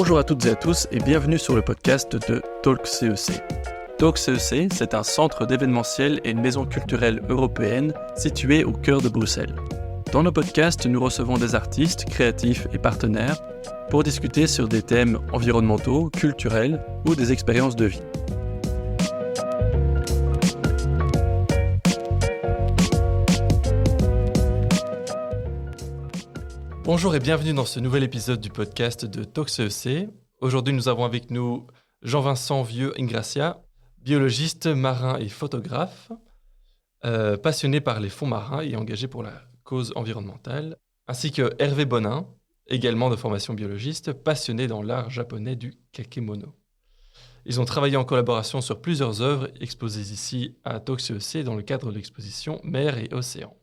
Bonjour à toutes et à tous et bienvenue sur le podcast de Talk CEC. Talk CEC, c'est un centre d'événementiel et une maison culturelle européenne située au cœur de Bruxelles. Dans nos podcasts, nous recevons des artistes, créatifs et partenaires pour discuter sur des thèmes environnementaux, culturels ou des expériences de vie. Bonjour et bienvenue dans ce nouvel épisode du podcast de Talk CEC. Aujourd'hui, nous avons avec nous Jean-Vincent Vieux-Ingracia, biologiste, marin et photographe, passionné par les fonds marins et engagé pour la cause environnementale, ainsi que Hervé Bonin, également de formation biologiste, passionné dans l'art japonais du kakemono. Ils ont travaillé en collaboration sur plusieurs œuvres exposées ici à Talk CEC dans le cadre de l'exposition Mer et Océan.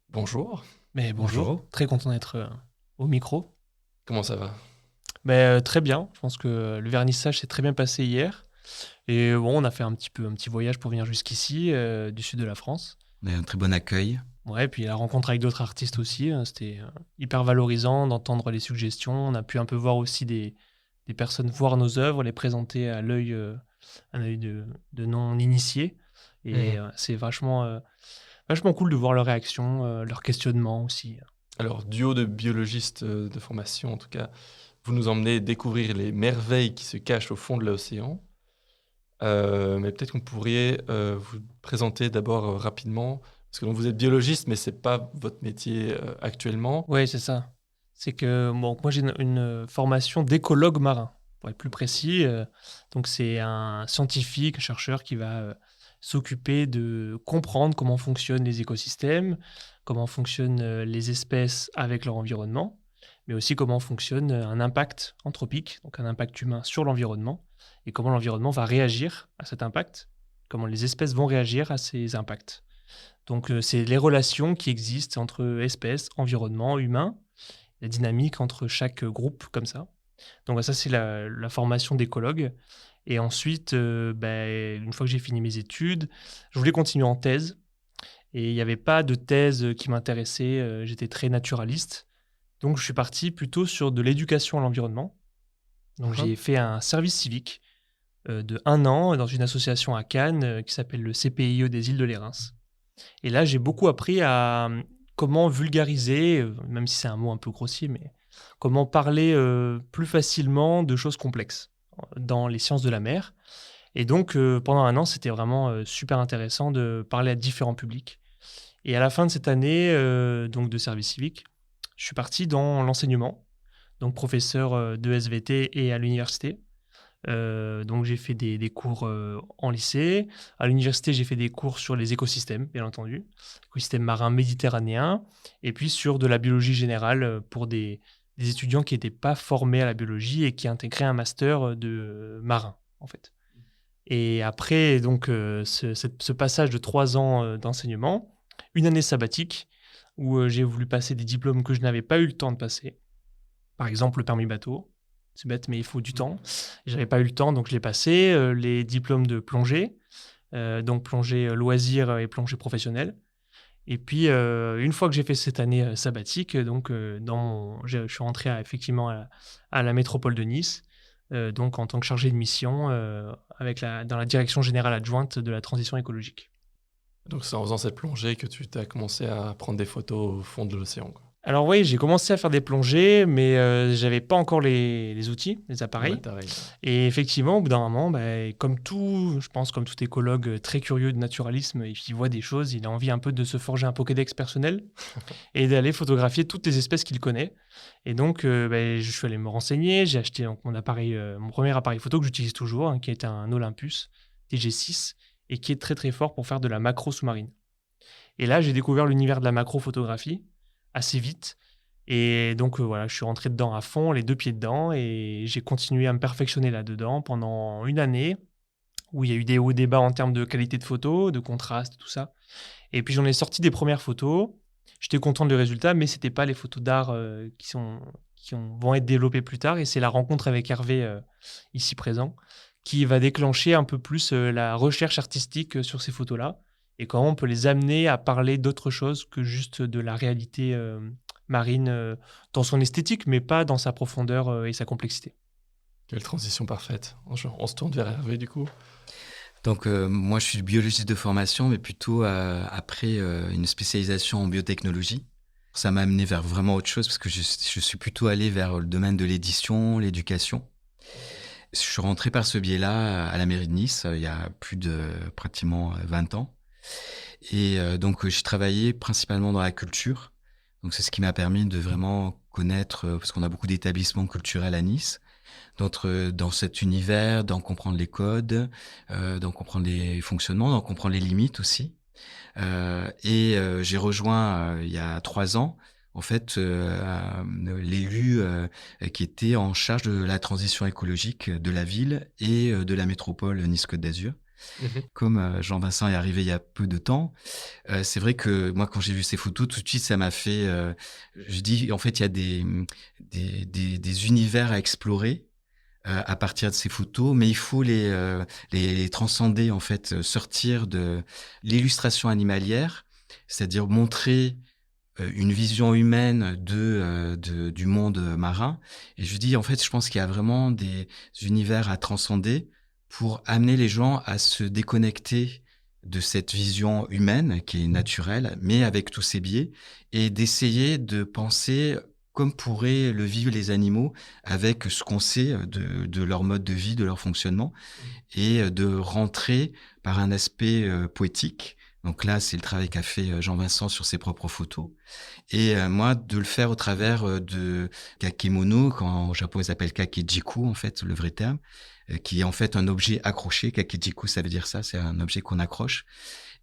Bonjour. Mais bonjour, très content d'être au micro. Comment ça va ? Très bien, je pense que le vernissage s'est très bien passé hier. Et bon, on a fait un petit voyage pour venir jusqu'ici, du sud de la France. On a eu un très bon accueil. Ouais, puis la rencontre avec d'autres artistes aussi, c'était hyper valorisant d'entendre les suggestions. On a pu un peu voir aussi des personnes voir nos œuvres, les présenter à l'œil de non-initiés. Et c'est vachement cool de voir leurs réactions, leurs questionnements aussi. Alors, duo de biologistes de formation, en tout cas, vous nous emmenez découvrir les merveilles qui se cachent au fond de l'océan. Mais peut-être qu'on pourrait vous présenter d'abord rapidement, parce que donc, vous êtes biologiste, mais ce n'est pas votre métier actuellement. Oui, c'est ça. C'est que moi, j'ai une formation d'écologue marin, pour être plus précis. Donc, c'est un scientifique, un chercheur qui va s'occuper de comprendre comment fonctionnent les écosystèmes, comment fonctionnent les espèces avec leur environnement, mais aussi comment fonctionne un impact anthropique, donc un impact humain sur l'environnement, et comment l'environnement va réagir à cet impact, comment les espèces vont réagir à ces impacts. Donc c'est les relations qui existent entre espèces, environnement, humain, la dynamique entre chaque groupe comme ça. Donc ça, c'est la formation d'écologue. Et ensuite, une fois que j'ai fini mes études, je voulais continuer en thèse. Et il n'y avait pas de thèse qui m'intéressait. J'étais très naturaliste. Donc, je suis parti plutôt sur de l'éducation à l'environnement. Donc, j'ai fait un service civique de 1 an dans une association à Cannes qui s'appelle le CPIE des îles de Lérins. Et là, j'ai beaucoup appris à comment vulgariser, même si c'est un mot un peu grossier, mais comment parler plus facilement de choses complexes dans les sciences de la mer. Et donc, pendant 1 an, c'était vraiment super intéressant de parler à différents publics. Et à la fin de cette année donc de service civique, je suis parti dans l'enseignement, donc professeur de SVT et à l'université. Donc, j'ai fait des cours en lycée. À l'université, j'ai fait des cours sur les écosystèmes, bien entendu, écosystèmes marins méditerranéens, et puis sur de la biologie générale pour des étudiants qui n'étaient pas formés à la biologie et qui intégraient un master de marin, en fait. Et après donc, ce passage de 3 ans d'enseignement, une année sabbatique où j'ai voulu passer des diplômes que je n'avais pas eu le temps de passer. Par exemple, le permis bateau. C'est bête, mais il faut du temps. Je n'avais pas eu le temps, donc je l'ai passé. Les diplômes de plongée, donc plongée loisir et plongée professionnelle. Et puis, une fois que j'ai fait cette année sabbatique, donc, je suis rentré effectivement à la métropole de Nice, donc en tant que chargé de mission dans la direction générale adjointe de la transition écologique. Donc, c'est en faisant cette plongée que tu as commencé à prendre des photos au fond de l'océan, quoi. Alors oui, j'ai commencé à faire des plongées, mais je n'avais pas encore les outils, les appareils. Ouais, Et effectivement, au bout d'un moment, comme tout écologue très curieux de naturalisme, il voit des choses, il a envie un peu de se forger un Pokédex personnel et d'aller photographier toutes les espèces qu'il connaît. Et donc, je suis allé me renseigner, j'ai acheté donc, mon premier appareil photo que j'utilise toujours, qui est un Olympus TG6 et qui est très très fort pour faire de la macro sous-marine. Et là, j'ai découvert l'univers de la macrophotographie assez vite. Et donc, je suis rentré dedans à fond, les 2 pieds dedans, et j'ai continué à me perfectionner là-dedans pendant 1 année, où il y a eu des hauts et des bas en termes de qualité de photo, de contraste, tout ça. Et puis, j'en ai sorti des premières photos. J'étais content du résultat, mais ce n'étaient pas les photos d'art qui vont être développées plus tard. Et c'est la rencontre avec Hervé, ici présent, qui va déclencher un peu plus la recherche artistique sur ces photos-là, et comment on peut les amener à parler d'autre chose que juste de la réalité marine dans son esthétique, mais pas dans sa profondeur et sa complexité. Quelle transition parfaite. On se tourne vers Hervé, du coup. Donc, moi, je suis biologiste de formation, mais plutôt après une spécialisation en biotechnologie. Ça m'a amené vers vraiment autre chose parce que je suis plutôt allé vers le domaine de l'édition, l'éducation. Je suis rentré par ce biais-là à la mairie de Nice il y a plus de pratiquement 20 ans. Et donc, j'ai travaillé principalement dans la culture. Donc, c'est ce qui m'a permis de vraiment connaître, parce qu'on a beaucoup d'établissements culturels à Nice, d'entrer dans cet univers, d'en comprendre les codes, d'en comprendre les fonctionnements, d'en comprendre les limites aussi. J'ai rejoint il y a 3 ans, en fait, l'élu qui était en charge de la transition écologique de la ville et de la métropole Nice-Côte d'Azur. Comme Jean-Vincent est arrivé il y a peu de temps, c'est vrai que moi, quand j'ai vu ces photos, tout de suite, ça m'a fait... je dis, en fait, il y a des univers à explorer à partir de ces photos, mais il faut les transcender, en fait, sortir de l'illustration animalière, c'est-à-dire montrer une vision humaine du monde marin. Et je dis, en fait, je pense qu'il y a vraiment des univers à transcender pour amener les gens à se déconnecter de cette vision humaine qui est naturelle, mais avec tous ses biais, et d'essayer de penser comme pourraient le vivre les animaux avec ce qu'on sait de leur mode de vie, de leur fonctionnement, et de rentrer par un aspect poétique. Donc là, c'est le travail qu'a fait Jean-Vincent sur ses propres photos. Et moi, de le faire au travers de kakemono, quand au Japon, ils s'appellent kakejiku, en fait, le vrai terme, qui est en fait un objet accroché. Kakejiku, ça veut dire ça, c'est un objet qu'on accroche.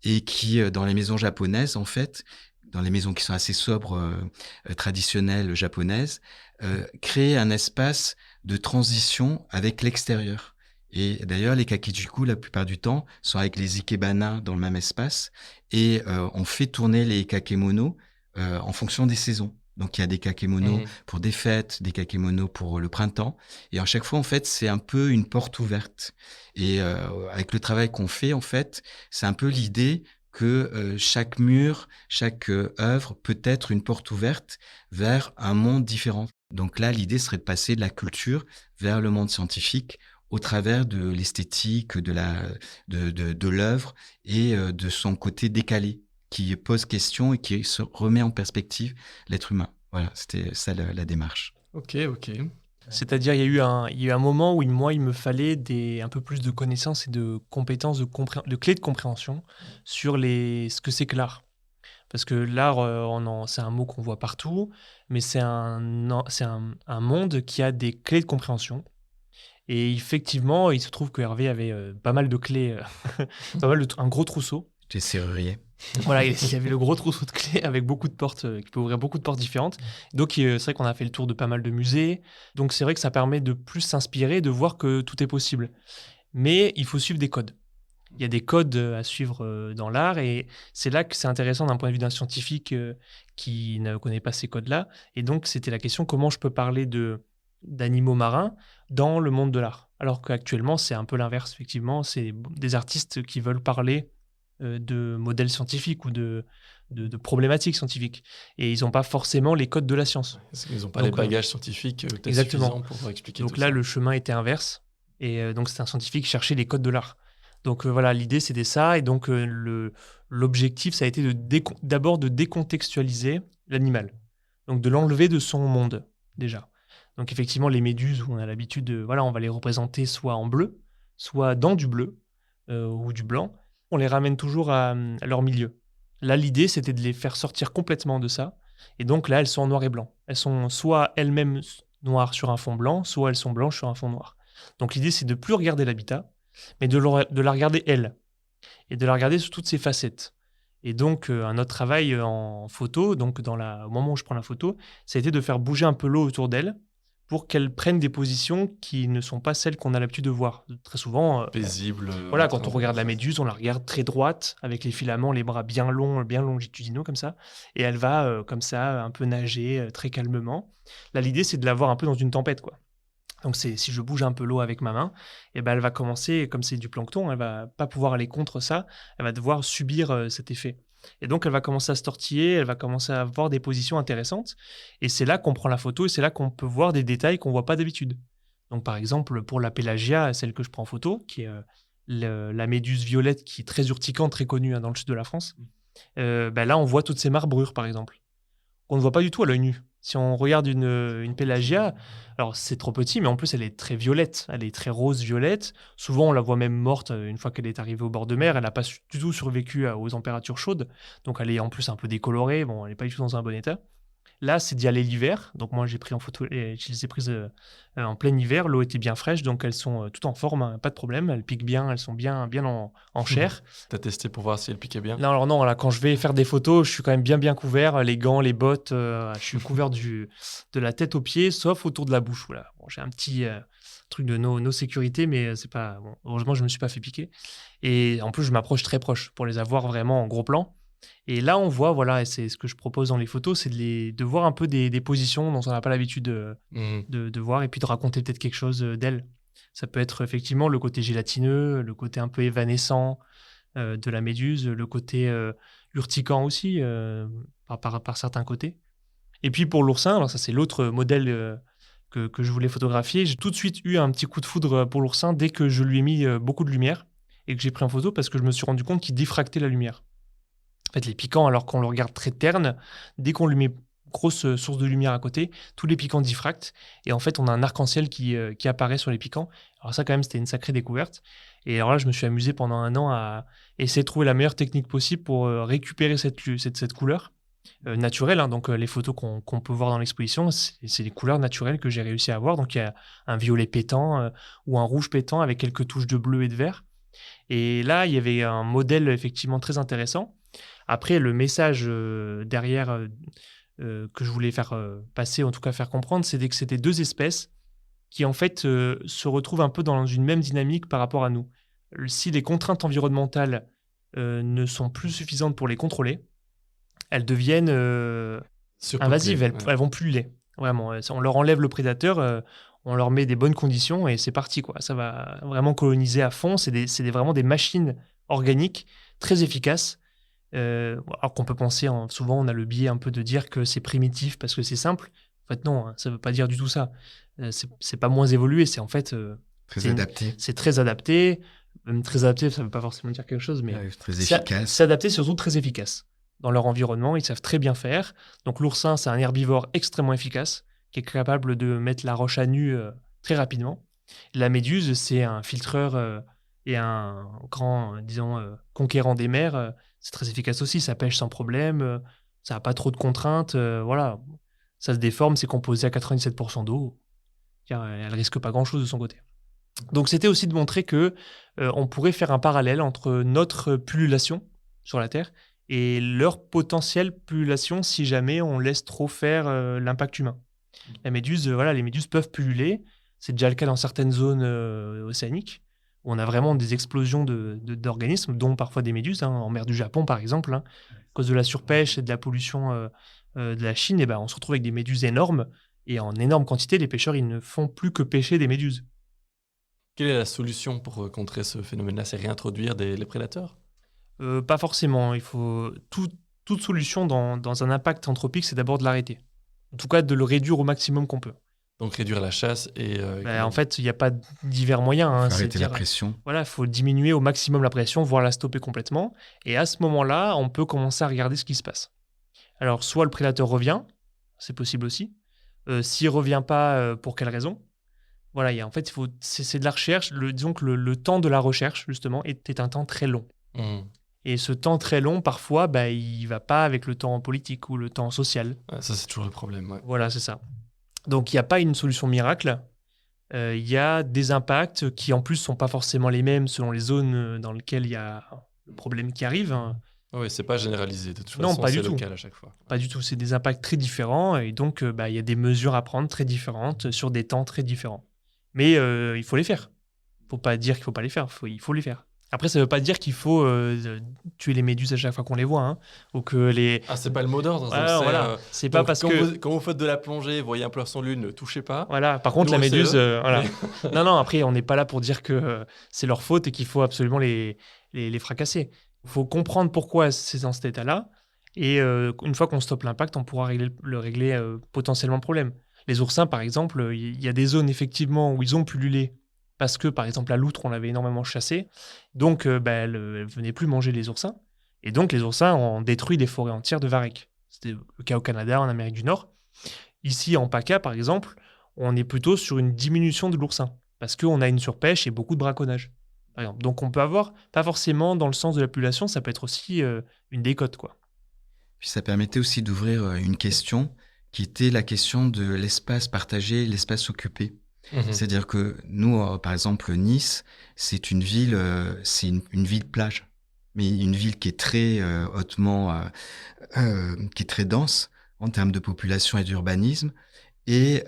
Et qui, dans les maisons japonaises, en fait, dans les maisons qui sont assez sobres, traditionnelles japonaises, crée un espace de transition avec l'extérieur. Et d'ailleurs, les kakejiku, la plupart du temps, sont avec les ikebana dans le même espace. Et on fait tourner les kakemonos en fonction des saisons. Donc, il y a des kakemonos pour des fêtes, des kakemonos pour le printemps. Et à chaque fois, en fait, c'est un peu une porte ouverte. Et avec le travail qu'on fait, en fait, c'est un peu l'idée que chaque mur, chaque œuvre peut être une porte ouverte vers un monde différent. Donc là, l'idée serait de passer de la culture vers le monde scientifique au travers de l'esthétique, de l'œuvre et de son côté décalé, qui pose question et qui se remet en perspective l'être humain. Voilà, c'était ça la démarche. Ok. C'est-à-dire, il y a eu un moment où moi, il me fallait un peu plus de connaissances et de compétences, de clés de compréhension sur ce que c'est que l'art. Parce que l'art, c'est un mot qu'on voit partout, mais c'est un monde qui a des clés de compréhension. Et effectivement, il se trouve que Hervé avait pas mal de clés, un gros trousseau. J'ai serrurier. Voilà, il y avait le gros trousseau de clés avec beaucoup de portes, qui peut ouvrir beaucoup de portes différentes. Donc, c'est vrai qu'on a fait le tour de pas mal de musées. Donc, c'est vrai que ça permet de plus s'inspirer, de voir que tout est possible. Mais il faut suivre des codes. Il y a des codes à suivre dans l'art et c'est là que c'est intéressant d'un point de vue d'un scientifique qui ne connaît pas ces codes-là. Et donc, c'était la question comment je peux parler d'animaux marins dans le monde de l'art. Alors qu'actuellement, c'est un peu l'inverse, effectivement. C'est des artistes qui veulent parler de modèles scientifiques ou de problématiques scientifiques. Et ils n'ont pas forcément les codes de la science. Ils n'ont pas les bagages scientifiques exactement. suffisants pour expliquer donc tout là, ça. le chemin était inverse. Et donc, c'est un scientifique qui cherchait les codes de l'art. Donc voilà, l'idée, c'était ça. Et donc, l'objectif, ça a été d'abord de décontextualiser l'animal. Donc, de l'enlever de son monde, déjà. Donc, effectivement, les méduses, où on a l'habitude on va les représenter soit en bleu, soit dans du bleu ou du blanc. On les ramène toujours à leur milieu. Là, l'idée, c'était de les faire sortir complètement de ça. Et donc, là, elles sont en noir et blanc. Elles sont soit elles-mêmes noires sur un fond blanc, soit elles sont blanches sur un fond noir. Donc, l'idée, c'est de ne plus regarder l'habitat, mais de la regarder elle, et de la regarder sous toutes ses facettes. Et donc, un autre travail en photo, donc au moment où je prends la photo, ça a été de faire bouger un peu l'eau autour d'elle pour qu'elle prenne des positions qui ne sont pas celles qu'on a l'habitude de voir. Très souvent, paisible. Voilà, quand on regarde la méduse, on la regarde très droite, avec les filaments, les bras bien longs, bien longitudinaux comme ça, et elle va comme ça, un peu nager très calmement. Là, l'idée, c'est de la voir un peu dans une tempête, quoi. Donc, si je bouge un peu l'eau avec ma main, et ben, elle va commencer, comme c'est du plancton, elle va pas pouvoir aller contre ça, elle va devoir subir cet effet. Et donc, elle va commencer à se tortiller, elle va commencer à avoir des positions intéressantes. Et c'est là qu'on prend la photo et c'est là qu'on peut voir des détails qu'on ne voit pas d'habitude. Donc, par exemple, pour la Pélagia, celle que je prends en photo, qui est la méduse violette qui est très urticante, très connue dans le sud de la France, là, on voit toutes ces marbrures, par exemple, qu'on ne voit pas du tout à l'œil nu. Si on regarde une Pélagia, alors c'est trop petit, mais en plus elle est très violette, elle est très rose-violette. Souvent on la voit même morte une fois qu'elle est arrivée au bord de mer, elle n'a pas du tout survécu aux températures chaudes, donc elle est en plus un peu décolorée, bon, elle n'est pas du tout dans un bon état. Là, c'est d'y aller l'hiver, donc moi j'ai pris en photo, et je les ai prises en plein hiver, l'eau était bien fraîche, donc elles sont toutes en forme, hein, pas de problème, elles piquent bien, elles sont bien en chair. T'as testé pour voir si elles piquaient bien? Non, alors non, là, quand je vais faire des photos, je suis quand même bien couvert, les gants, les bottes, je suis couvert de la tête aux pieds, sauf autour de la bouche. Voilà. Bon, j'ai un petit truc de no sécurité, mais c'est pas bon, heureusement, je me suis pas fait piquer. Et en plus, je m'approche très proche pour les avoir vraiment en gros plan. Et là, on voit, voilà, et c'est ce que je propose dans les photos, c'est de voir un peu des positions dont on n'a pas l'habitude de voir, et puis de raconter peut-être quelque chose d'elles. Ça peut être effectivement le côté gélatineux, le côté un peu évanescent de la méduse, le côté urticant aussi, par certains côtés. Et puis pour l'oursin, alors ça c'est l'autre modèle que je voulais photographier, j'ai tout de suite eu un petit coup de foudre pour l'oursin dès que je lui ai mis beaucoup de lumière et que j'ai pris en photo parce que je me suis rendu compte qu'il diffractait la lumière. En fait, les piquants, alors qu'on le regarde très terne, dès qu'on lui met grosse source de lumière à côté, tous les piquants diffractent et en fait on a un arc-en-ciel qui apparaît sur les piquants. Alors ça quand même c'était une sacrée découverte. Et alors là je me suis amusé pendant 1 an à essayer de trouver la meilleure technique possible pour récupérer cette couleur naturelle, hein. Donc les photos qu'on peut voir dans l'exposition, c'est les couleurs naturelles que j'ai réussi à avoir. Donc il y a un violet pétant ou un rouge pétant avec quelques touches de bleu et de vert. Et là il y avait un modèle effectivement très intéressant. Après le message derrière que je voulais faire passer, en tout cas faire comprendre, c'est que c'était 2 espèces qui en fait se retrouvent un peu dans une même dynamique par rapport à nous. Si les contraintes environnementales ne sont plus suffisantes pour les contrôler, elles deviennent invasives, elles vont pulluler. Vraiment, on leur enlève le prédateur, on leur met des bonnes conditions et c'est parti, quoi. Ça va vraiment coloniser à fond. C'est vraiment des machines organiques très efficaces. Alors qu'on peut penser, souvent on a le biais un peu de dire que c'est primitif parce que c'est simple. En fait non, hein, ça ne veut pas dire du tout ça. C'est pas moins évolué, c'est en fait adapté. C'est très adapté. Même très adapté, ça ne veut pas forcément dire quelque chose, mais très efficace. C'est adapté, surtout très efficace. Dans leur environnement, ils savent très bien faire. Donc l'oursin, c'est un herbivore extrêmement efficace qui est capable de mettre la roche à nu très rapidement. La méduse, c'est un filtreur et un grand, conquérant des mers. C'est très efficace aussi, ça pêche sans problème, ça n'a pas trop de contraintes, voilà. Ça se déforme, c'est composé à 97% d'eau. Elle ne risque pas grand-chose de son côté. Donc c'était aussi de montrer que on pourrait faire un parallèle entre notre pullulation sur la Terre et leur potentielle pullulation si jamais on laisse trop faire l'impact humain. Les méduses peuvent pulluler, c'est déjà le cas dans certaines zones océaniques, où on a vraiment des explosions d'organismes, dont parfois des méduses, hein, en mer du Japon par exemple, hein, à cause de la surpêche et de la pollution de la Chine, et on se retrouve avec des méduses énormes, et en énorme quantité, les pêcheurs ils ne font plus que pêcher des méduses. Quelle est la solution pour contrer ce phénomène-là? C'est réintroduire les prédateurs? Pas forcément. Il faut toute solution dans un impact anthropique, c'est d'abord de l'arrêter. En tout cas, de le réduire au maximum qu'on peut. Donc réduire la chasse et... En fait, il n'y a pas divers moyens. Il faut arrêter la pression. Voilà, il faut diminuer au maximum la pression, voire la stopper complètement. Et à ce moment-là, on peut commencer à regarder ce qui se passe. Alors, soit le prédateur revient, c'est possible aussi. S'il ne revient pas, pour quelle raison? Voilà, en fait, c'est de la recherche. Disons que le temps de la recherche, justement, est un temps très long. Et ce temps très long, parfois, il ne va pas avec le temps politique ou le temps social. Ouais, ça, c'est toujours le problème. Ouais. Voilà, c'est ça. Donc, il n'y a pas une solution miracle. Il y a des impacts qui, en plus, ne sont pas forcément les mêmes selon les zones dans lesquelles il y a le problème qui arrive. Hein. Oui, c'est pas généralisé. De toute non, façon, pas c'est du tout. local à chaque fois. Pas du tout. C'est des impacts très différents. Et donc, il y a des mesures à prendre très différentes sur des temps très différents. Mais il faut les faire. Il ne faut pas dire qu'il ne faut pas les faire. Il faut les faire. Après, ça ne veut pas dire qu'il faut tuer les méduses à chaque fois qu'on les voit. Hein, ou que les... Ah, c'est pas le mot d'ordre. Voilà. C'est pas parce que... Quand vous faites de la plongée, voyez un poisson lune, ne touchez pas. Voilà. Par contre, la méduse... voilà. Non, après, on n'est pas là pour dire que c'est leur faute et qu'il faut absolument les fracasser. Il faut comprendre pourquoi c'est dans cet état-là. Et une fois qu'on stoppe l'impact, on pourra le régler potentiellement le problème. Les oursins, par exemple, il y a des zones effectivement où ils ont pullulé parce que, par exemple, la loutre, on l'avait énormément chassée. Donc, elle ne venait plus manger les oursins. Et donc, les oursins ont détruit des forêts entières de varech. C'était le cas au Canada, en Amérique du Nord. Ici, en PACA, par exemple, on est plutôt sur une diminution de l'oursin parce qu'on a une surpêche et beaucoup de braconnage, par exemple. Donc, on peut avoir, pas forcément dans le sens de la population, ça peut être aussi une décote, quoi. Puis ça permettait aussi d'ouvrir une question qui était la question de l'espace partagé, l'espace occupé. C'est-à-dire que nous, par exemple, Nice, c'est une ville, une ville plage, mais une ville qui est très hautement, qui est très dense en termes de population et d'urbanisme, et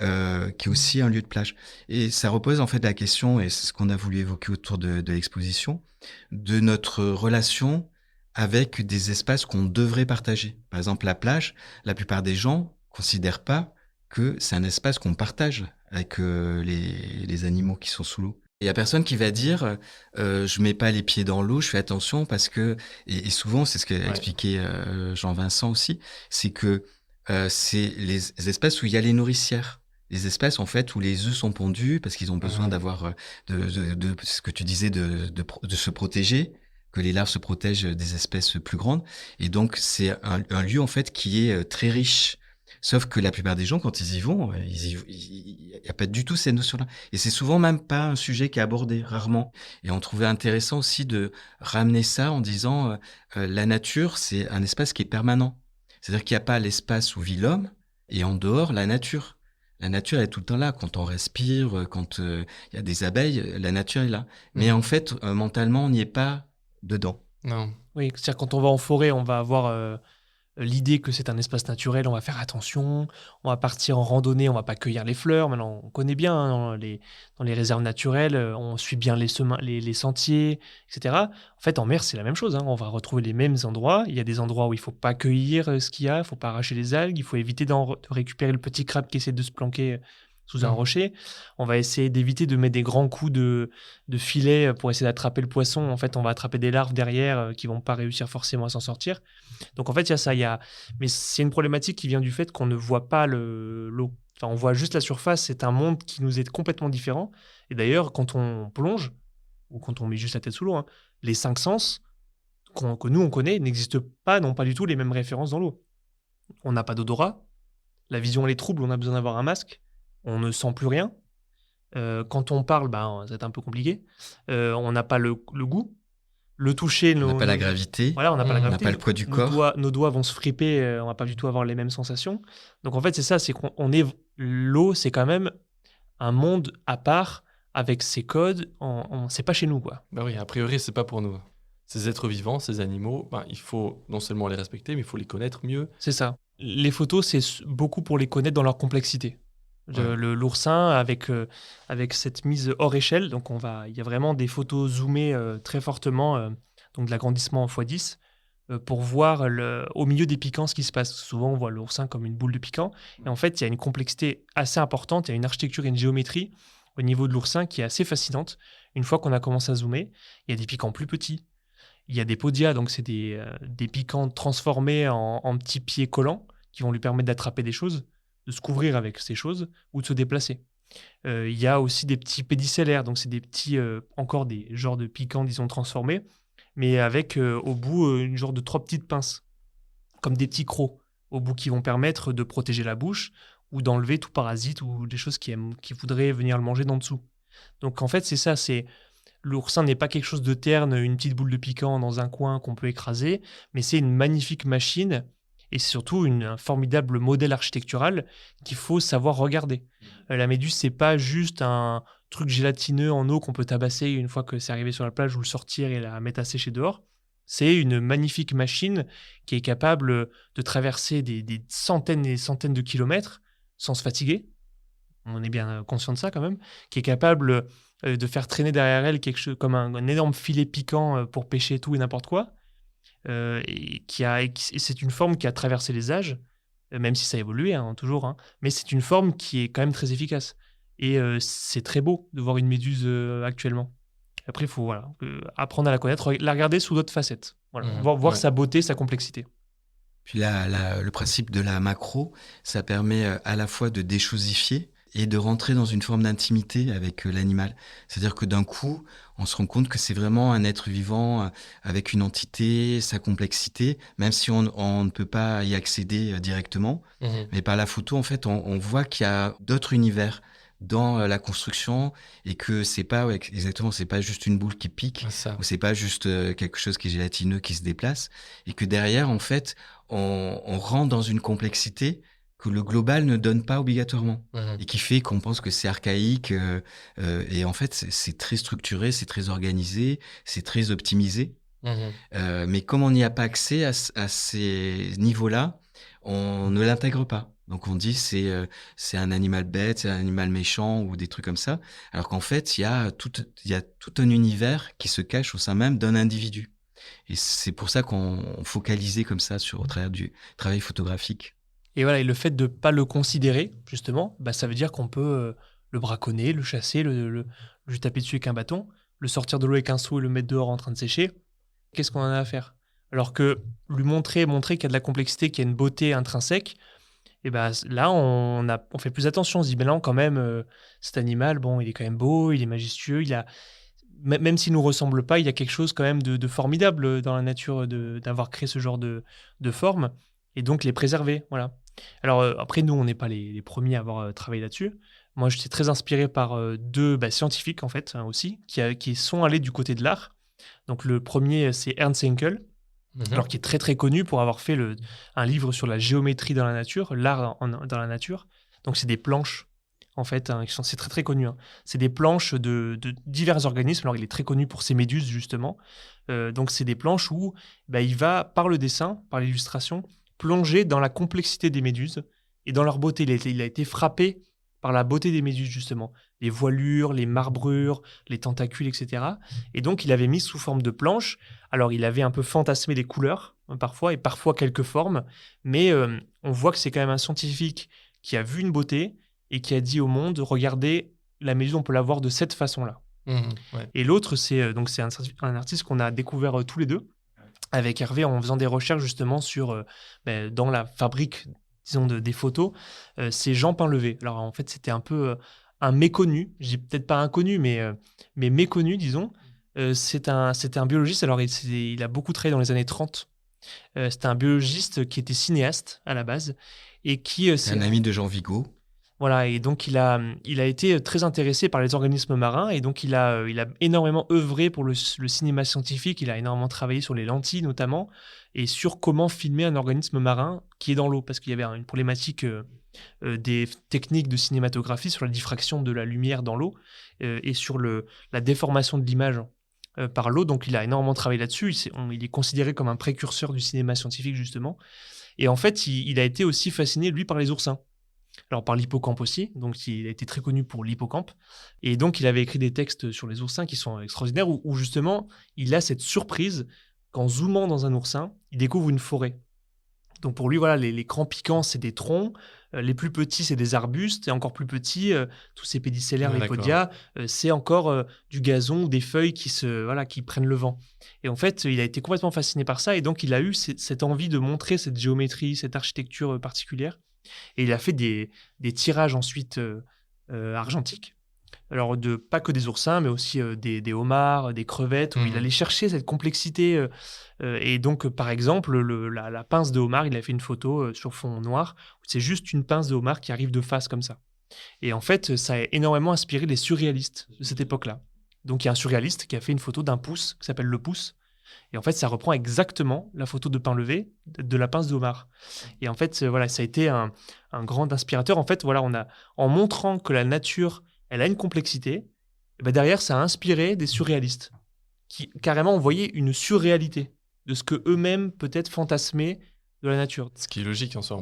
qui est aussi un lieu de plage. Et ça repose en fait la question, et c'est ce qu'on a voulu évoquer autour de l'exposition, de notre relation avec des espaces qu'on devrait partager. Par exemple, la plage, la plupart des gens considèrent pas que c'est un espace qu'on partage avec les animaux qui sont sous l'eau. Il y a personne qui va dire je mets pas les pieds dans l'eau, je fais attention parce que et souvent c'est ce qu'a expliqué Jean-Vincent aussi, c'est que c'est les espaces où il y a les nourricières, les espaces en fait où les œufs sont pondus parce qu'ils ont besoin d'avoir de ce que tu disais de se protéger, que les larves se protègent des espèces plus grandes, et donc c'est un lieu en fait qui est très riche. Sauf que la plupart des gens, quand ils y vont, il n'y a pas du tout ces notions-là. Et c'est souvent même pas un sujet qui est abordé, rarement. Et on trouvait intéressant aussi de ramener ça en disant la nature, c'est un espace qui est permanent. C'est-à-dire qu'il n'y a pas l'espace où vit l'homme et en dehors, la nature. La nature est tout le temps là. Quand on respire, quand il y a des abeilles, la nature est là. Mais en fait, mentalement, on n'y est pas dedans. Non. Oui, c'est-à-dire quand on va en forêt, on va avoir l'idée que c'est un espace naturel, on va faire attention, on va partir en randonnée, on va pas cueillir les fleurs. Maintenant, on connaît bien dans les réserves naturelles, on suit bien les sentiers, etc. En fait, en mer, c'est la même chose, hein. On va retrouver les mêmes endroits. Il y a des endroits où il faut pas cueillir ce qu'il y a, il faut pas arracher les algues, il faut éviter de récupérer le petit crabe qui essaie de se planquer sous un rocher. On va essayer d'éviter de mettre des grands coups de filet pour essayer d'attraper le poisson. En fait, on va attraper des larves derrière qui vont pas réussir forcément à s'en sortir. Donc en fait, il y a ça. Mais c'est une problématique qui vient du fait qu'on ne voit pas l'eau. Enfin, on voit juste la surface. C'est un monde qui nous est complètement différent. Et d'ailleurs, quand on plonge, ou quand on met juste la tête sous l'eau, hein, les 5 sens que nous, on connaît, n'existent pas, n'ont pas du tout les mêmes références dans l'eau. On n'a pas d'odorat. La vision, elle est trouble. On a besoin d'avoir un masque. On ne sent plus rien. Quand on parle, c'est un peu compliqué. On n'a pas le goût. Le toucher... On n'a pas la gravité. Voilà, on n'a pas la gravité. On n'a pas le poids du corps. Nos doigts vont se friper, on va pas du tout avoir les mêmes sensations. Donc en fait, c'est ça, c'est qu'on est... L'eau, c'est quand même un monde à part, avec ses codes. C'est pas chez nous, quoi. Bah oui, a priori, c'est pas pour nous. Ces êtres vivants, ces animaux, il faut non seulement les respecter, mais il faut les connaître mieux. C'est ça. Les photos, c'est beaucoup pour les connaître dans leur complexité. L'oursin avec cette mise hors échelle, donc il y a vraiment des photos zoomées très fortement, donc de l'agrandissement en x10, pour voir au milieu des piquants ce qui se passe. Souvent on voit l'oursin comme une boule de piquant, et en fait il y a une complexité assez importante, il y a une architecture et une géométrie au niveau de l'oursin qui est assez fascinante. Une fois qu'on a commencé à zoomer, il y a des piquants plus petits, il y a des podia, donc c'est des piquants transformés en petits pieds collants qui vont lui permettre d'attraper des choses, de se couvrir avec ces choses ou de se déplacer. Il y a aussi des petits pédicellaires, donc c'est des petits, encore des genres de piquants, disons, transformés, mais avec au bout une genre de 3 petites pinces, comme des petits crocs, au bout qui vont permettre de protéger la bouche ou d'enlever tout parasite ou des choses qui voudraient venir le manger d'en dessous. Donc en fait, c'est ça, l'oursin n'est pas quelque chose de terne, une petite boule de piquant dans un coin qu'on peut écraser, mais c'est une magnifique machine. Et c'est surtout un formidable modèle architectural qu'il faut savoir regarder. La méduse, c'est pas juste un truc gélatineux en eau qu'on peut tabasser une fois que c'est arrivé sur la plage ou le sortir et la mettre à sécher dehors. C'est une magnifique machine qui est capable de traverser des centaines et des centaines de kilomètres sans se fatiguer. On est bien conscient de ça quand même. Qui est capable de faire traîner derrière elle quelque chose comme un énorme filet piquant pour pêcher tout et n'importe quoi. Et c'est une forme qui a traversé les âges, même si ça a évolué toujours, mais c'est une forme qui est quand même très efficace. Et c'est très beau de voir une méduse actuellement. Après, il faut apprendre à la connaître, la regarder sous d'autres facettes. Voilà. Voir Ouais. sa beauté, sa complexité. Puis le principe de la macro, ça permet à la fois de déchosifier et de rentrer dans une forme d'intimité avec l'animal. C'est-à-dire que d'un coup, on se rend compte que c'est vraiment un être vivant avec une entité, sa complexité, même si on ne peut pas y accéder directement. Mais par la photo, en fait, on voit qu'il y a d'autres univers dans la construction et que c'est pas exactement, c'est pas juste une boule qui pique, Ça. ou c'est pas juste quelque chose qui est gélatineux qui se déplace, et que derrière, en fait, on rentre dans une complexité que le global ne donne pas obligatoirement et qui fait qu'on pense que c'est archaïque et en fait c'est très structuré, c'est très organisé, c'est très optimisé. Mais comme on n'y a pas accès à ces niveaux-là, on ne l'intègre pas. Donc on dit c'est un animal bête, c'est un animal méchant ou des trucs comme ça, alors qu'en fait il y a tout un univers qui se cache au sein même d'un individu. Et c'est pour ça qu'on focalisait comme ça au travers du travail photographique. Et voilà, et le fait de ne pas le considérer, justement, ça veut dire qu'on peut le braconner, le chasser, lui taper dessus avec un bâton, le sortir de l'eau avec un seau et le mettre dehors en train de sécher. Qu'est-ce qu'on en a à faire? Alors que lui montrer qu'il y a de la complexité, qu'il y a une beauté intrinsèque, et là, on fait plus attention. On se dit, là, quand même, cet animal, bon, il est quand même beau, il est majestueux, même s'il ne nous ressemble pas, il y a quelque chose quand même de formidable dans la nature d'avoir créé ce genre de forme, et donc les préserver, voilà. Alors après, nous, on n'est pas les premiers à avoir travaillé là-dessus. Moi, j'étais très inspiré par deux scientifiques, en fait, aussi, qui sont allés du côté de l'art. Donc le premier, c'est Ernst Haeckel, alors qui est très très connu pour avoir fait un livre sur la géométrie dans la nature, l'art dans la nature. Donc c'est des planches, en fait, c'est très très connu. C'est des planches de divers organismes. Alors il est très connu pour ses méduses, justement. Donc c'est des planches où il va, par le dessin, par l'illustration, plonger dans la complexité des méduses et dans leur beauté. Il a été frappé par la beauté des méduses, justement. Les voilures, les marbrures, les tentacules, etc. Et donc, il avait mis sous forme de planches. Alors, il avait un peu fantasmé les couleurs, parfois, et parfois quelques formes. Mais on voit que c'est quand même un scientifique qui a vu une beauté et qui a dit au monde, regardez, la méduse, on peut la voir de cette façon-là. Ouais. Et l'autre, c'est un artiste qu'on a découvert tous les deux, avec Hervé, en faisant des recherches justement dans la fabrique, disons, des photos, c'est Jean Painlevé. Alors en fait, c'était un peu un méconnu, je dis peut-être pas inconnu, mais méconnu, disons. C'était un biologiste, alors il a beaucoup travaillé dans les années 30. C'était un biologiste qui était cinéaste à la base, et qui... c'est un ami de Jean Vigo. Voilà, et donc il a été très intéressé par les organismes marins, et donc il a énormément œuvré pour le cinéma scientifique. Il a énormément travaillé sur les lentilles notamment, et sur comment filmer un organisme marin qui est dans l'eau, parce qu'il y avait une problématique des techniques de cinématographie sur la diffraction de la lumière dans l'eau, et sur la déformation de l'image par l'eau. Donc il a énormément travaillé là-dessus. Il est considéré comme un précurseur du cinéma scientifique, justement. Et en fait, il a été aussi fasciné, lui, par les oursins. Alors par l'hippocampe aussi, donc il a été très connu pour l'hippocampe. Et donc il avait écrit des textes sur les oursins qui sont extraordinaires, où justement il a cette surprise qu'en zoomant dans un oursin, il découvre une forêt. Donc pour lui, voilà, les grands piquants, c'est des troncs, les plus petits, c'est des arbustes, et encore plus petits, tous ces pédicellaires, les podias, c'est encore du gazon ou des feuilles qui prennent le vent. Et en fait, il a été complètement fasciné par ça, et donc il a eu cette envie de montrer cette géométrie, cette architecture particulière. Et il a fait des tirages ensuite argentiques. Alors, pas que des oursins, mais aussi des homards, des crevettes, où il allait chercher cette complexité. Et donc, par exemple, la pince de homard, il a fait une photo sur fond noir, où c'est juste une pince de homard qui arrive de face comme ça. Et en fait, ça a énormément inspiré les surréalistes de cette époque-là. Donc, il y a un surréaliste qui a fait une photo d'un pouce, qui s'appelle Le Pouce. Et en fait, ça reprend exactement la photo de Painlevé de la pince de homard. Et en fait, voilà, ça a été un grand inspirateur. En fait, voilà, en montrant que la nature, elle a une complexité, et derrière, ça a inspiré des surréalistes qui carrément ont voyé une surréalité de ce que eux-mêmes peut-être fantasmaient de la nature. Ce qui est logique, en soi,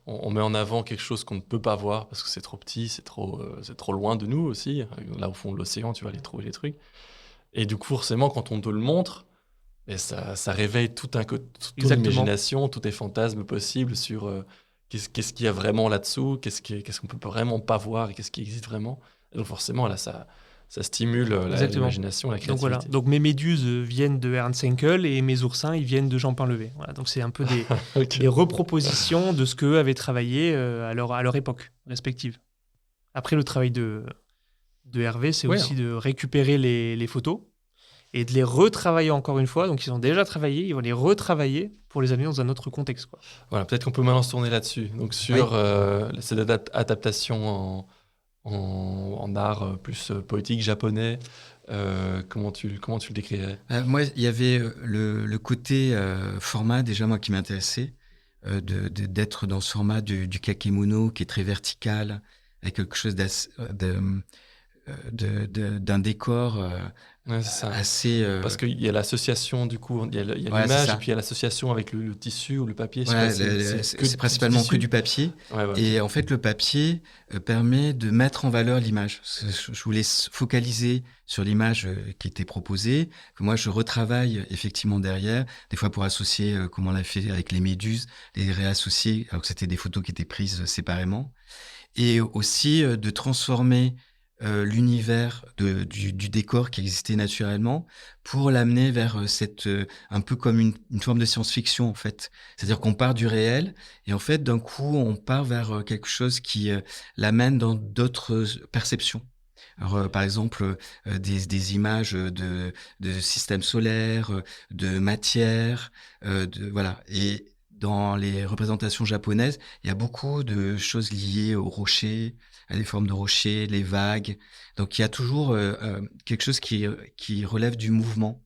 on met en avant quelque chose qu'on ne peut pas voir parce que c'est trop petit, c'est trop loin de nous aussi. Là, au fond de l'océan, tu vas aller trouver les trucs. Et du coup, forcément, quand on te le montre, et ça réveille toute l'imagination, tous tes fantasmes possibles sur qu'est-ce qu'il y a vraiment là-dessous, qu'est-ce qu'on peut vraiment pas voir et qu'est-ce qui existe vraiment. Et donc forcément, là, ça ça stimule Exactement. l'imagination, la Donc créativité. donc mes méduses viennent de Ernst Haeckel et mes oursins, ils viennent de Jean Painlevé. Voilà, donc c'est un peu Ok. des repropositions de ce qu'eux avaient travaillé à leur époque respective. Après, le travail de Hervé, c'est Ouais. aussi de récupérer les photos et de les retravailler encore une fois. Donc, ils ont déjà travaillé, ils vont les retravailler pour les amener dans un autre contexte, quoi. Voilà, peut-être qu'on peut maintenant se tourner là-dessus. Donc sur cette adaptation en art plus poétique japonais, comment tu le décrirais? Moi, il y avait le côté format déjà moi qui m'intéressait, d'être dans ce format du kakemono qui est très vertical, avec quelque chose d'un décor Ouais, c'est ça. assez. Parce qu'il y a l'association, du coup, il y a Voilà, c'est l'image, ça. et puis il y a l'association avec le tissu ou le papier. Je sais Voilà, pas, c'est c'est principalement que du papier. Ouais, ouais, Et ok. en fait, le papier permet de mettre en valeur l'image. Je voulais focaliser sur l'image qui était proposée, que moi je retravaille effectivement derrière, des fois pour associer, comme on l'a fait avec les méduses, les réassocier, alors que c'était des photos qui étaient prises séparément. Et aussi de transformer l'univers du décor qui existait naturellement pour l'amener vers un peu comme une forme de science-fiction en fait. C'est-à-dire qu'on part du réel et en fait d'un coup on part vers quelque chose qui l'amène dans d'autres perceptions. Alors, par exemple, des images de systèmes solaires, de matière, voilà. Et dans les représentations japonaises, il y a beaucoup de choses liées aux rochers, à des formes de rochers, les vagues. Donc, il y a toujours quelque chose qui relève du mouvement.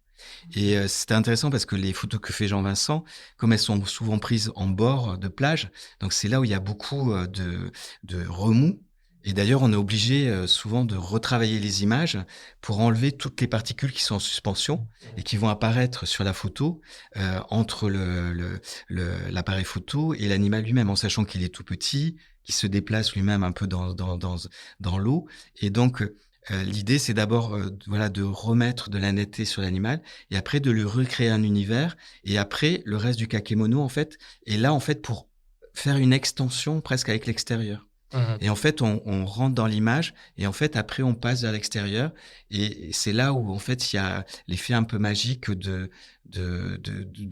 Et c'était intéressant parce que les photos que fait Jean-Vincent, comme elles sont souvent prises en bord de plage, donc c'est là où il y a beaucoup de remous. Et d'ailleurs, on est obligé souvent de retravailler les images pour enlever toutes les particules qui sont en suspension et qui vont apparaître sur la photo entre l'appareil photo et l'animal lui-même, en sachant qu'il est tout petit, qu'il se déplace lui-même un peu dans l'eau. Et donc, l'idée, c'est d'abord voilà, de remettre de la netteté sur l'animal et après de lui recréer un univers. Et après, le reste du kakemono, en fait, est là, en fait, pour faire une extension presque avec l'extérieur. Mhm. Et en fait, on rentre dans l'image et en fait, après, on passe vers l'extérieur. Et c'est là où, en fait, il y a l'effet un peu magique de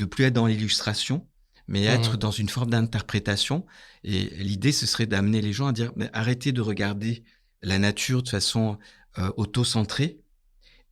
plus être dans l'illustration, mais être dans une forme d'interprétation. Et l'idée, ce serait d'amener les gens à dire, mais arrêtez de regarder la nature de façon auto-centrée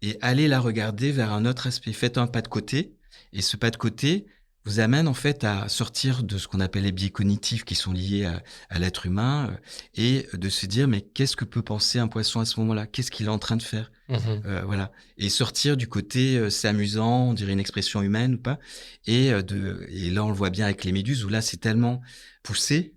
et allez la regarder vers un autre aspect. Faites un pas de côté et ce pas de côté vous amène en fait à sortir de ce qu'on appelle les biais cognitifs qui sont liés à l'être humain et de se dire mais qu'est-ce que peut penser un poisson à ce moment-là? Qu'est-ce qu'il est en train de faire? Mhm. Voilà. Et sortir du côté c'est amusant, on dirait une expression humaine ou pas. Et là on le voit bien avec les méduses où là c'est tellement poussé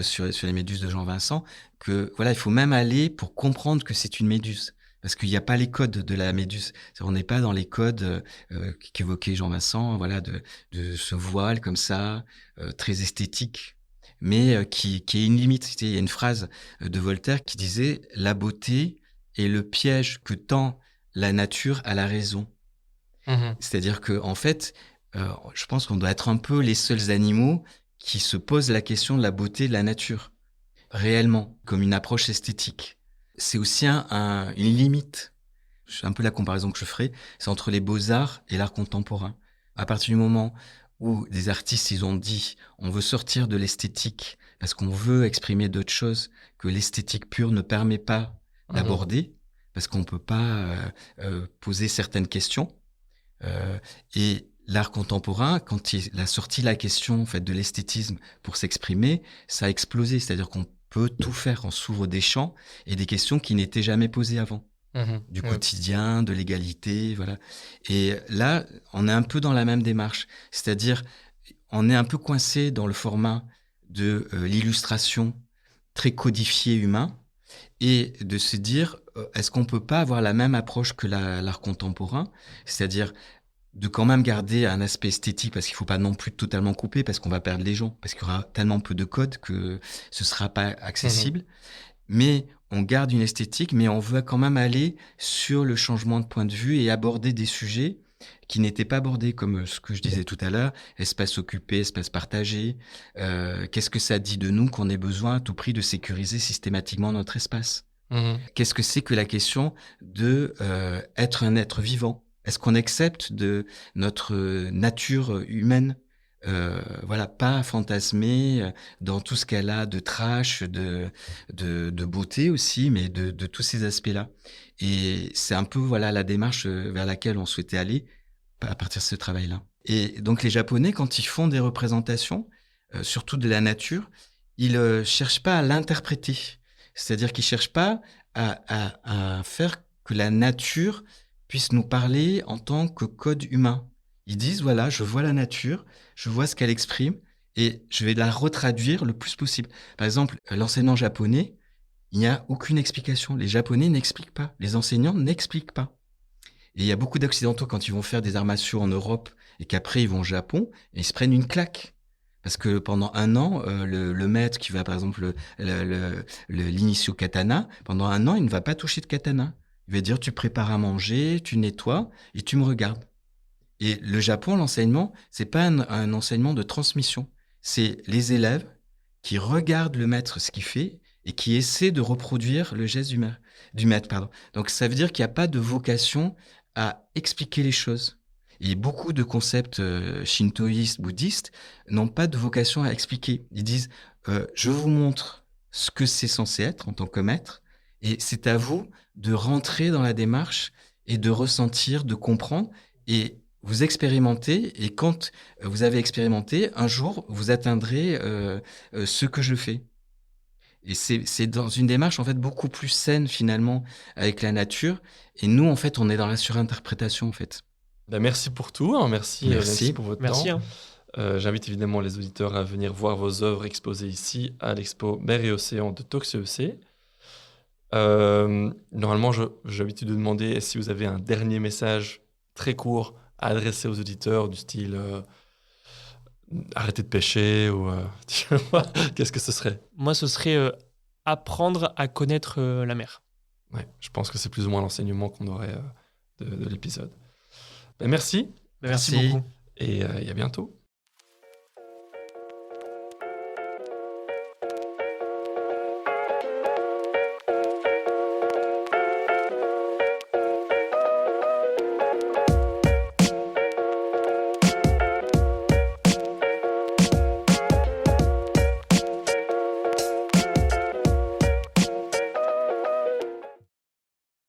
sur les méduses de Jean-Vincent que voilà il faut même aller pour comprendre que c'est une méduse. Parce qu'il n'y a pas les codes de la méduse. On n'est pas dans les codes qu'évoquait Jean-Vincent, voilà, de ce voile comme ça, très esthétique, mais qui est une limite. Il y a une phrase de Voltaire qui disait « La beauté est le piège que tend la nature à la raison ». Mhm. C'est-à-dire que en fait, je pense qu'on doit être un peu les seuls animaux qui se posent la question de la beauté de la nature, réellement, comme une approche esthétique. C'est aussi une limite. C'est un peu la comparaison que je ferai, c'est entre les beaux-arts et l'art contemporain. À partir du moment où des artistes, ils ont dit, on veut sortir de l'esthétique parce qu'on veut exprimer d'autres choses que l'esthétique pure ne permet pas d'aborder, parce qu'on peut pas poser certaines questions. Et l'art contemporain, quand il a sorti la question en fait de l'esthétisme pour s'exprimer, ça a explosé. C'est-à-dire qu'on peut tout faire, on s'ouvre des champs et des questions qui n'étaient jamais posées avant. Du quotidien, de l'égalité, voilà. Et là, on est un peu dans la même démarche. C'est-à-dire, on est un peu coincé dans le format de l'illustration très codifié humain et de se dire, est-ce qu'on peut pas avoir la même approche que l'art contemporain? C'est-à-dire, de quand même garder un aspect esthétique parce qu'il faut pas non plus totalement couper parce qu'on va perdre les gens, parce qu'il y aura tellement peu de codes que ce sera pas accessible. Mais on garde une esthétique, mais on veut quand même aller sur le changement de point de vue et aborder des sujets qui n'étaient pas abordés, comme ce que je disais tout à l'heure, espace occupé, espace partagé. Qu'est-ce que ça dit de nous qu'on ait besoin à tout prix de sécuriser systématiquement notre espace? Qu'est-ce que c'est que la question de être un être vivant? Est-ce qu'on accepte de notre nature humaine, voilà, pas fantasmer dans tout ce qu'elle a de trash, de beauté aussi, mais de tous ces aspects-là. Et c'est un peu voilà la démarche vers laquelle on souhaitait aller à partir de ce travail-là. Et donc les Japonais, quand ils font des représentations, surtout de la nature, ils cherchent pas à l'interpréter. C'est-à-dire qu'ils cherchent pas à faire que la nature puisse nous parler en tant que code humain. Ils disent, voilà, je vois la nature, je vois ce qu'elle exprime, et je vais la retraduire le plus possible. Par exemple, l'enseignement japonais, il n'y a aucune explication. Les Japonais n'expliquent pas. Les enseignants n'expliquent pas. Et il y a beaucoup d'Occidentaux, quand ils vont faire des arts martiaux en Europe, et qu'après ils vont au Japon, et ils se prennent une claque. Parce que pendant un an, le maître qui va, par exemple, l'initier au katana, pendant un an, il ne va pas toucher de katana. Il va dire, tu prépares à manger, tu nettoies, et tu me regardes. Et le Japon, l'enseignement, c'est pas un enseignement de transmission. C'est les élèves qui regardent le maître ce qu'il fait et qui essaient de reproduire le geste du maître. Pardon. Donc ça veut dire qu'il n'y a pas de vocation à expliquer les choses. Et beaucoup de concepts shintoïstes, bouddhistes, n'ont pas de vocation à expliquer. Ils disent, je vous montre ce que c'est censé être en tant que maître, et c'est à vous de rentrer dans la démarche et de ressentir, de comprendre, et vous expérimentez, et quand vous avez expérimenté, un jour, vous atteindrez ce que je fais. Et c'est dans une démarche en fait beaucoup plus saine finalement avec la nature. Et nous, en fait, on est dans la surinterprétation en fait. Ben, merci pour tout, hein. Merci Merci. pour votre Merci. temps. J'invite évidemment les auditeurs à venir voir vos œuvres exposées ici à l'expo Mer et Océan de TOCSEEC. Normalement, j'ai l'habitude de demander si vous avez un dernier message très court à adresser aux auditeurs du style arrêtez de pêcher ou qu'est-ce que ce serait? Moi, ce serait apprendre à connaître la mer. Ouais, je pense que c'est plus ou moins l'enseignement qu'on aurait de l'épisode. Ben, merci Merci Merci. beaucoup. et à bientôt.